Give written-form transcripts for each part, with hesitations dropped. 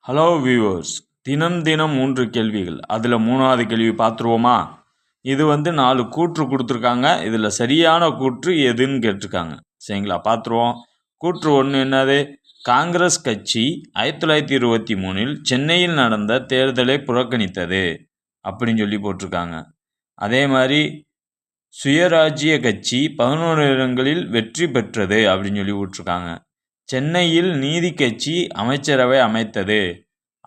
Hello viewers, தினம் தினம் 3 கேள்விகள். அதில் 3வது கேள்வி பார்த்துருவோமா? இது 4 கூற்று கொடுத்துருக்காங்க. இதில் சரியான கூற்று எதுன்னு கேட்டிருக்காங்க. சரிங்களா, பார்த்துருவோம். கூற்று 1 என்னது? காங்கிரஸ் கட்சி 1923 சென்னையில் நடந்த தேர்தலை புறக்கணித்தது அப்படின்னு சொல்லி போட்டிருக்காங்க. அதே மாதிரி சுயராஜ்ய கட்சி 11 இடங்களில் வெற்றி பெற்றது அப்படின்னு சொல்லி போட்டிருக்காங்க. சென்னையில் நீதி கட்சி அமைச்சரவை அமைத்தது.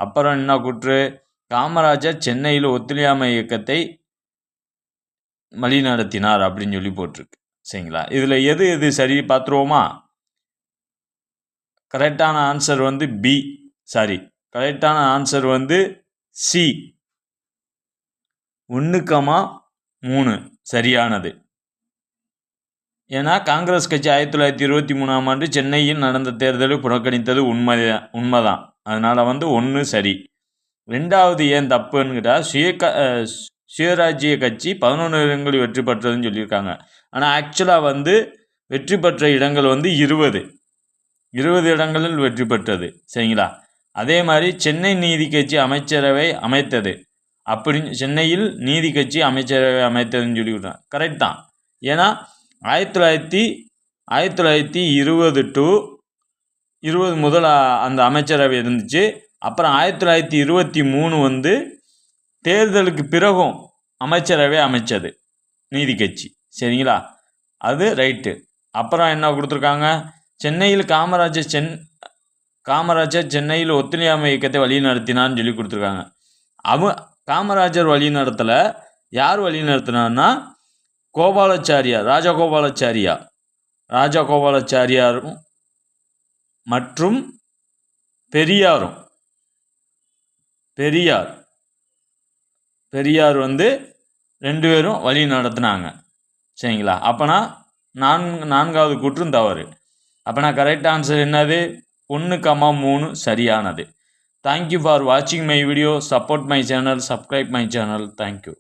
அப்புறம் என்ன கூற்று? காமராஜர் சென்னையில் ஒத்துழையாமை இயக்கத்தை வழிநடத்தினார் அப்படின்னு சொல்லி போட்டிருக்கு. சரிங்களா, இதில் எது எது சரி பார்த்துருவோமா? கரெக்டான ஆன்சர் பி. கரெக்டான ஆன்சர் சி. 1,3 சரியானது. ஏன்னா காங்கிரஸ் கட்சி 1923 சென்னையில் நடந்த தேர்தலை புறக்கணித்தது உண்மைதான். அதனால் 1 சரி. 2வது ஏன் தப்புன்னு கேட்டால் சுயராஜ்ய கட்சி 11 இடங்களில் வெற்றி பெற்றதுன்னு சொல்லியிருக்காங்க. ஆனால் ஆக்சுவலாக வெற்றி பெற்ற இடங்கள் 20 இடங்களில் வெற்றி பெற்றது. சரிங்களா, அதே மாதிரி சென்னை நீதி கட்சி அமைச்சரவை அமைத்தது அப்படின்னு சென்னையில் நீதி கட்சி அமைச்சரவை அமைத்ததுன்னு சொல்லிவிட்டாங்க. கரெக்ட் தான். ஏன்னா 1920 டு 20 முதல் அந்த அமைச்சரவை இருந்துச்சு. அப்புறம் 1923 தேர்தலுக்கு பிறகும் அமைச்சரவை அமைச்சது நீதி கட்சி. சரிங்களா, அது ரைட்டு. அப்புறம் என்ன கொடுத்துருக்காங்க? சென்னையில் காமராஜர் சென்னையில் ஒத்துழையாமை இயக்கத்தை வழி நடத்தினான்னு சொல்லி கொடுத்துருக்காங்க. காமராஜர் வழி நடத்தலை. யார் வழி நடத்தினார்னா ராஜகோபாலாச்சாரியாரும் மற்றும் பெரியார் 2 பேரும் வழி நடத்தினாங்க. சரிங்களா, அப்போனா 4வது கூற்றும் தவறு. அப்போனா கரெக்ட் ஆன்சர் என்னது? 1,3 சரியானது. தேங்க்யூ ஃபார் வாட்சிங் my video. Support my channel, subscribe my channel. Thank you.